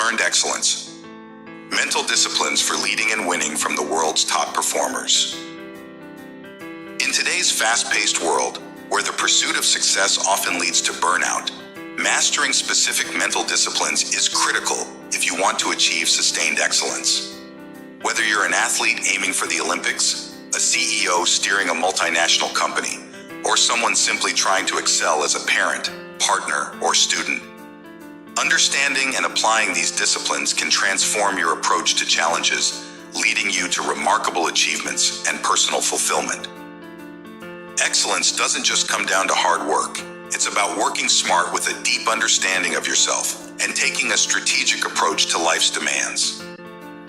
learned excellence. Mental disciplines for leading and winning from the world's top performers. In today's fast-paced world, where the pursuit of success often leads to burnout, mastering specific mental disciplines is critical if you want to achieve sustained excellence. Whether you're an athlete aiming for the Olympics, a CEO steering a multinational company, or someone simply trying to excel as a parent, partner, or student, understanding and applying these disciplines can transform your approach to challenges, leading you to remarkable achievements and personal fulfillment. Excellence doesn't just come down to hard work. It's about working smart with a deep understanding of yourself and taking a strategic approach to life's demands.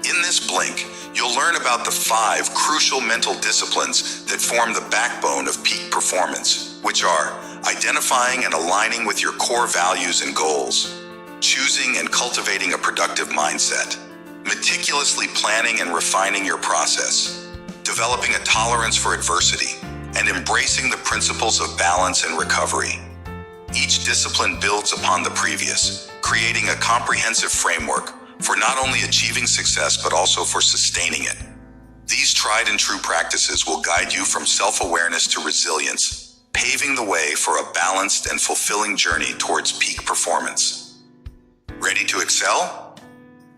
In this blink, you'll learn about the 5 crucial mental disciplines that form the backbone of peak performance, which are identifying and aligning with your core values and goals, choosing and cultivating a productive mindset, meticulously planning and refining your process, developing a tolerance for adversity, and embracing the principles of balance and recovery. Each discipline builds upon the previous, creating a comprehensive framework for not only achieving success but also for sustaining it. These tried and true practices will guide you from self-awareness to resilience, paving the way for a balanced and fulfilling journey towards peak performance. Ready to excel?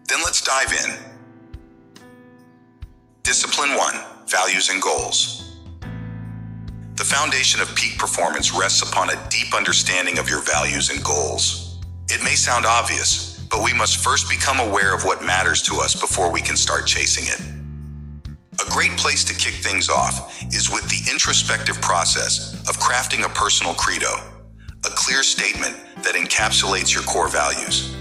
Then let's dive in. Discipline 1: Values and Goals. The foundation of peak performance rests upon a deep understanding of your values and goals. It may sound obvious, but we must first become aware of what matters to us before we can start chasing it. A great place to kick things off is with the introspective process of crafting a personal credo, a clear statement that encapsulates your core values.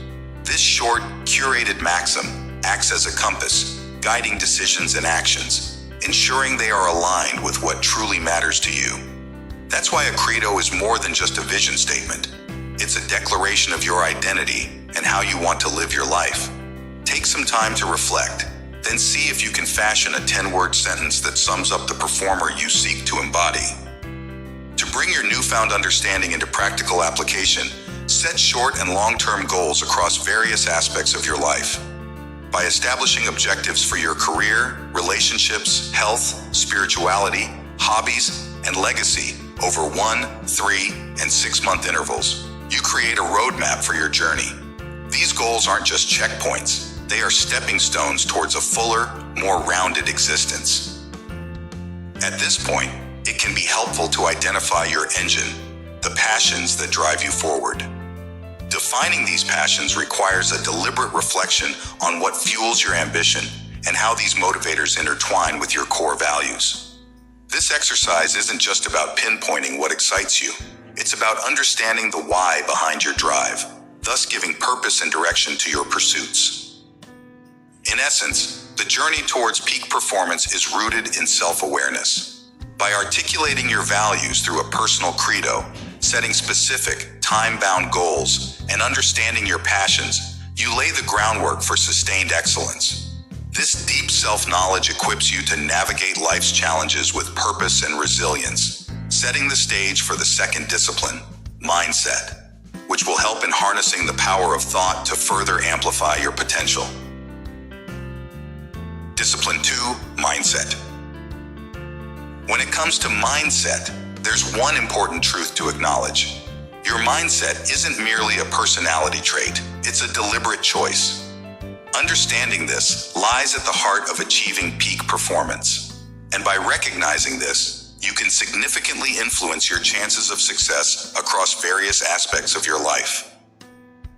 This short, curated maxim acts as a compass, guiding decisions and actions, ensuring they are aligned with what truly matters to you. That's why a credo is more than just a vision statement. It's a declaration of your identity and how you want to live your life. Take some time to reflect, then see if you can fashion a 10-word sentence that sums up the performer you seek to embody. To bring your newfound understanding into practical application, set short and long-term goals across various aspects of your life. By establishing objectives for your career, relationships, health, spirituality, hobbies, and legacy over 1, 3, and 6-month intervals, you create a roadmap for your journey. These goals aren't just checkpoints, they are stepping stones towards a fuller, more rounded existence. At this point, it can be helpful to identify your engine, the passions that drive you forward. Defining these passions requires a deliberate reflection on what fuels your ambition and how these motivators intertwine with your core values. This exercise isn't just about pinpointing what excites you. It's about understanding the why behind your drive, thus giving purpose and direction to your pursuits. In essence, the journey towards peak performance is rooted in self-awareness. By articulating your values through a personal credo, setting specific, time-bound goals, and understanding your passions, you lay the groundwork for sustained excellence. This deep self-knowledge equips you to navigate life's challenges with purpose and resilience, setting the stage for the second discipline, mindset, which will help in harnessing the power of thought to further amplify your potential. Discipline 2: Mindset. When it comes to mindset, there's one important truth to acknowledge. Your mindset isn't merely a personality trait, it's a deliberate choice. Understanding this lies at the heart of achieving peak performance. And by recognizing this, you can significantly influence your chances of success across various aspects of your life.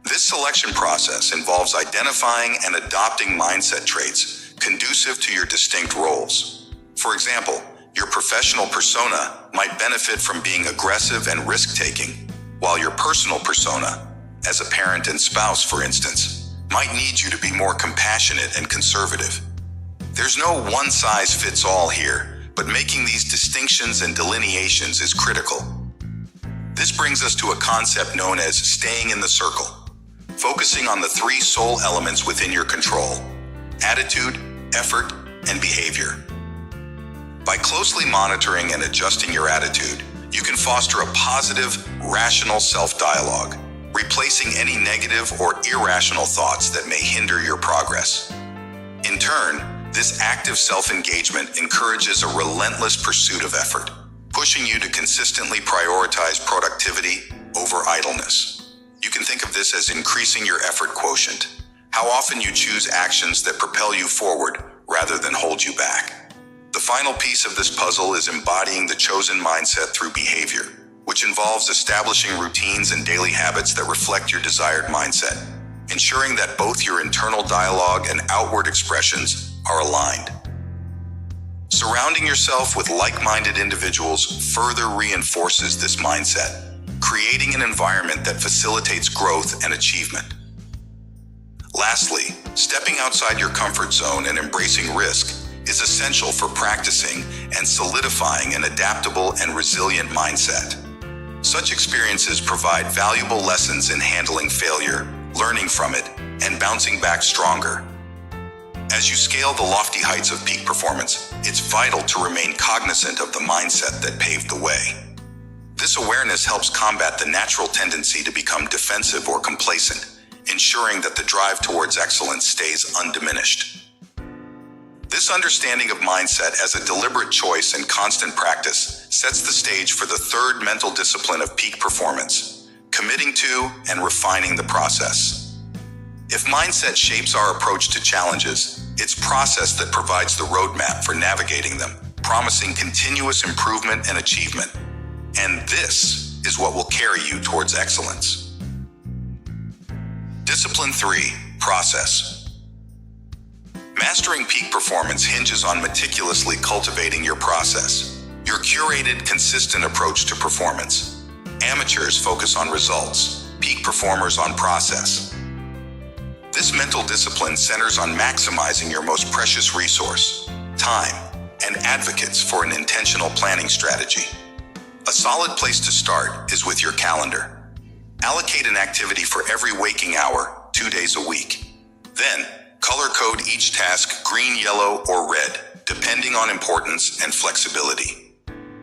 This selection process involves identifying and adopting mindset traits conducive to your distinct roles. For example, your professional persona might benefit from being aggressive and risk-taking, while your personal persona, as a parent and spouse for instance, might need you to be more compassionate and conservative. There's no one-size-fits-all here, but making these distinctions and delineations is critical. This brings us to a concept known as staying in the circle, focusing on the 3 sole elements within your control: attitude, effort, and behavior. By closely monitoring and adjusting your attitude, you can foster a positive, rational self-dialogue, replacing any negative or irrational thoughts that may hinder your progress. In turn, this active self-engagement encourages a relentless pursuit of effort, pushing you to consistently prioritize productivity over idleness. You can think of this as increasing your effort quotient, how often you choose actions that propel you forward rather than hold you back. The final piece of this puzzle is embodying the chosen mindset through behavior, which involves establishing routines and daily habits that reflect your desired mindset, ensuring that both your internal dialogue and outward expressions are aligned. Surrounding yourself with like-minded individuals further reinforces this mindset, creating an environment that facilitates growth and achievement. Lastly, stepping outside your comfort zone and embracing risk is essential for practicing and solidifying an adaptable and resilient mindset. Such experiences provide valuable lessons in handling failure, learning from it, and bouncing back stronger. As you scale the lofty heights of peak performance, it's vital to remain cognizant of the mindset that paved the way. This awareness helps combat the natural tendency to become defensive or complacent, ensuring that the drive towards excellence stays undiminished. This understanding of mindset as a deliberate choice and constant practice sets the stage for the third mental discipline of peak performance, committing to and refining the process. If mindset shapes our approach to challenges, it's process that provides the roadmap for navigating them, promising continuous improvement and achievement. And this is what will carry you towards excellence. Discipline 3, process. Mastering peak performance hinges on meticulously cultivating your process, your curated, consistent approach to performance. Amateurs focus on results, peak performers on process. This mental discipline centers on maximizing your most precious resource, time, and advocates for an intentional planning strategy. A solid place to start is with your calendar. Allocate an activity for every waking hour, 2 days a week. Then, color code each task green, yellow, or red, depending on importance and flexibility.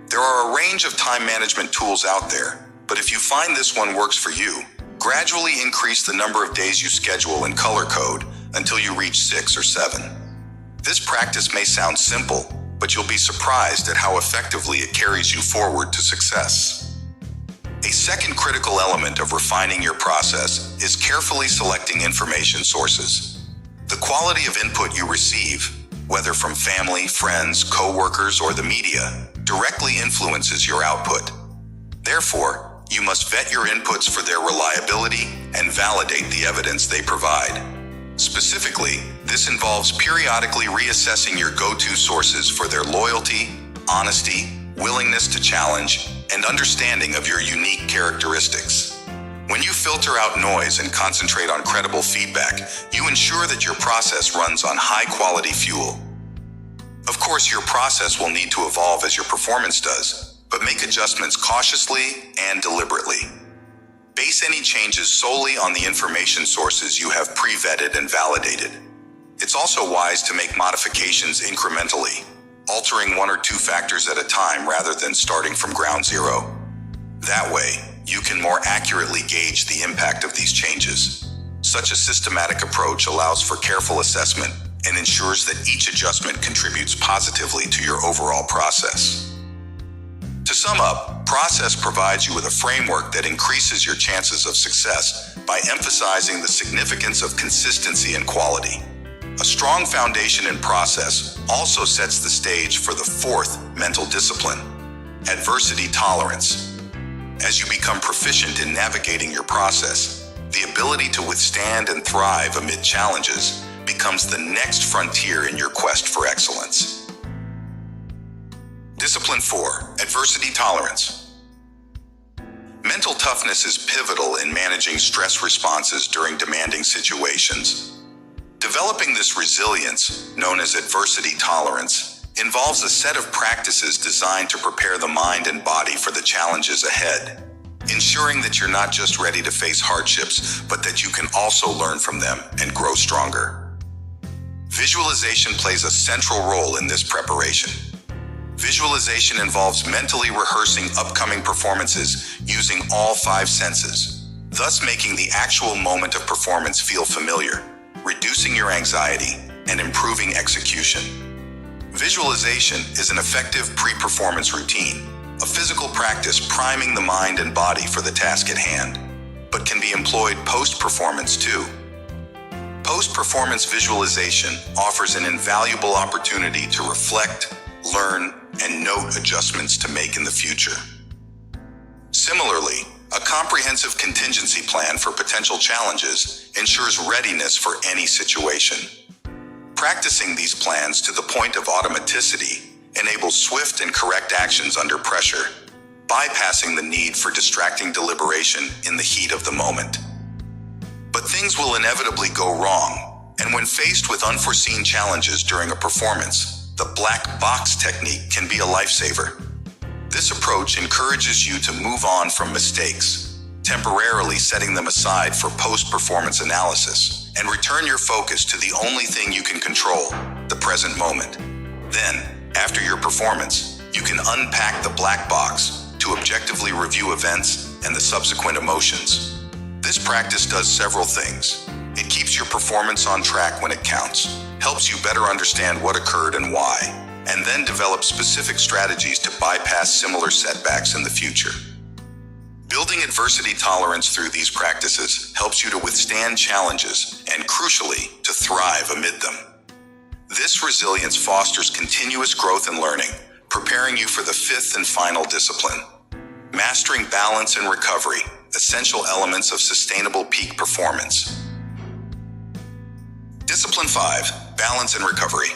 There are a range of time management tools out there, but if you find this one works for you, gradually increase the number of days you schedule in color code until you reach 6 or 7. This practice may sound simple, but you'll be surprised at how effectively it carries you forward to success. A second critical element of refining your process is carefully selecting information sources. The quality of input you receive, whether from family, friends, co-workers, or the media, directly influences your output. Therefore, you must vet your inputs for their reliability and validate the evidence they provide. Specifically, this involves periodically reassessing your go-to sources for their loyalty, honesty, willingness to challenge, and understanding of your unique characteristics. When you filter out noise and concentrate on credible feedback, you ensure that your process runs on high-quality fuel. Of course, your process will need to evolve as your performance does, but make adjustments cautiously and deliberately. Base any changes solely on the information sources you have pre-vetted and validated. It's also wise to make modifications incrementally, altering 1 or 2 factors at a time rather than starting from ground zero. That way, you can more accurately gauge the impact of these changes. Such a systematic approach allows for careful assessment and ensures that each adjustment contributes positively to your overall process. To sum up, process provides you with a framework that increases your chances of success by emphasizing the significance of consistency and quality. A strong foundation in process also sets the stage for the fourth mental discipline, adversity tolerance. As you become proficient in navigating your process, the ability to withstand and thrive amid challenges becomes the next frontier in your quest for excellence. Discipline 4, adversity tolerance. Mental toughness is pivotal in managing stress responses during demanding situations. Developing this resilience, known as adversity tolerance, involves a set of practices designed to prepare the mind and body for the challenges ahead, ensuring that you're not just ready to face hardships, but that you can also learn from them and grow stronger. Visualization plays a central role in this preparation. Visualization involves mentally rehearsing upcoming performances using all 5 senses: thus making the actual moment of performance feel familiar, reducing your anxiety, and improving execution. Visualization is an effective pre-performance routine, a physical practice priming the mind and body for the task at hand, but can be employed post-performance too. Post-performance visualization offers an invaluable opportunity to reflect, learn, and note adjustments to make in the future. Similarly, a comprehensive contingency plan for potential challenges ensures readiness for any situation. Practicing these plans to the point of automaticity enables swift and correct actions under pressure, bypassing the need for distracting deliberation in the heat of the moment. But things will inevitably go wrong, and when faced with unforeseen challenges during a performance, the black box technique can be a lifesaver. This approach encourages you to move on from mistakes, temporarily setting them aside for post-performance analysis, and return your focus to the only thing you can control, the present moment. Then, after your performance, you can unpack the black box to objectively review events and the subsequent emotions. This practice does several things. It keeps your performance on track when it counts, helps you better understand what occurred and why, and then develop specific strategies to bypass similar setbacks in the future. Building adversity tolerance through these practices helps you to withstand challenges and, crucially, to thrive amid them. This resilience fosters continuous growth and learning, preparing you for the fifth and final discipline: mastering balance and recovery, essential elements of sustainable peak performance. Discipline 5: balance and recovery.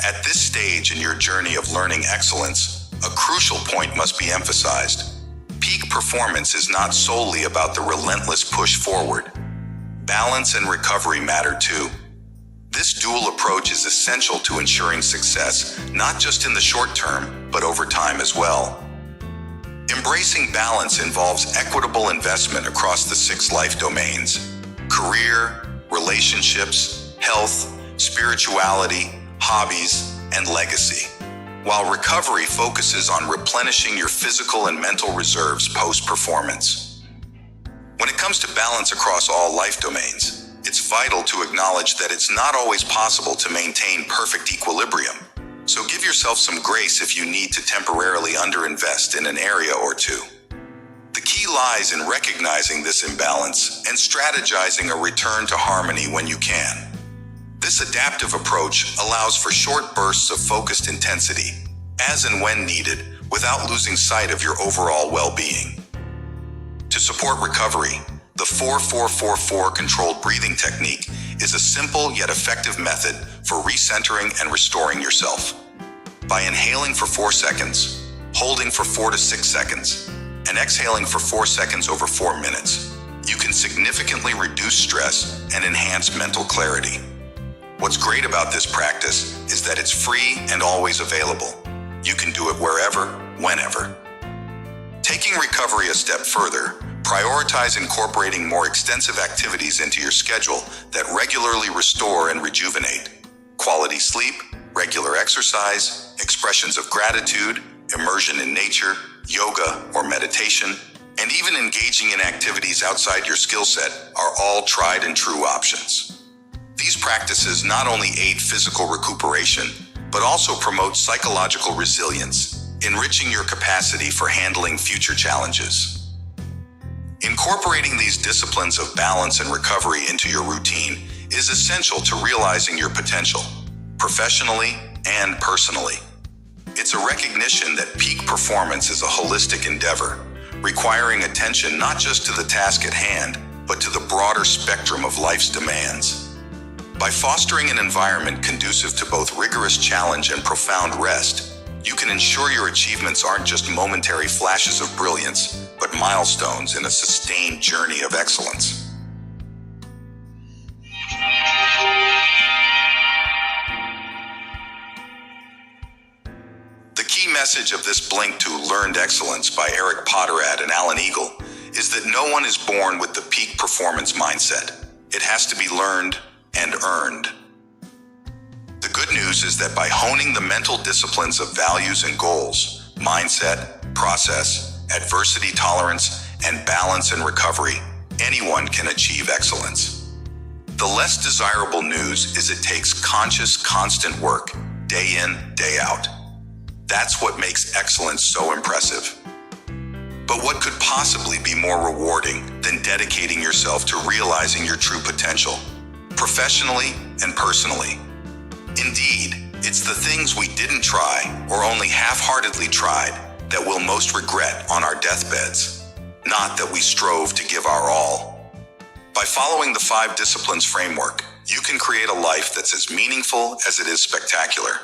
At this stage in your journey of learning excellence, a crucial point must be emphasized. Peak performance is not solely about the relentless push forward. Balance and recovery matter too. This dual approach is essential to ensuring success, not just in the short term, but over time as well. Embracing balance involves equitable investment across the 6 life domains: career, relationships, health, spirituality, hobbies, and legacy, while recovery focuses on replenishing your physical and mental reserves post-performance. When it comes to balance across all life domains, it's vital to acknowledge that it's not always possible to maintain perfect equilibrium, so give yourself some grace if you need to temporarily underinvest in an area or two. The key lies in recognizing this imbalance and strategizing a return to harmony when you can. This adaptive approach allows for short bursts of focused intensity, as and when needed, without losing sight of your overall well-being. To support recovery, the 4-4-4-4 controlled breathing technique is a simple yet effective method for recentering and restoring yourself. By inhaling for 4 seconds, holding for 4 to 6 seconds, and exhaling for 4 seconds over 4 minutes, you can significantly reduce stress and enhance mental clarity. What's great about this practice is that it's free and always available. You can do it wherever, whenever. Taking recovery a step further, prioritize incorporating more extensive activities into your schedule that regularly restore and rejuvenate. Quality sleep, regular exercise, expressions of gratitude, immersion in nature, yoga or meditation, and even engaging in activities outside your skill set are all tried and true options. These practices not only aid physical recuperation, but also promote psychological resilience, enriching your capacity for handling future challenges. Incorporating these disciplines of balance and recovery into your routine is essential to realizing your potential, professionally and personally. It's a recognition that peak performance is a holistic endeavor, requiring attention not just to the task at hand, but to the broader spectrum of life's demands. By fostering an environment conducive to both rigorous challenge and profound rest, you can ensure your achievements aren't just momentary flashes of brilliance, but milestones in a sustained journey of excellence. The key message of this Blink to Learned Excellence by Eric Potterad and Alan Eagle is that no one is born with the peak performance mindset. It has to be learned and earned. The good news is that by honing the mental disciplines of values and goals, mindset, process, adversity tolerance, and balance and recovery, anyone can achieve excellence. The less desirable news is it takes conscious, constant work, day in, day out. That's what makes excellence so impressive. But what could possibly be more rewarding than dedicating yourself to realizing your true potential, professionally and personally? Indeed, it's the things we didn't try or only half-heartedly tried that we'll most regret on our deathbeds, not that we strove to give our all. By following the 5 disciplines framework, you can create a life that's as meaningful as it is spectacular.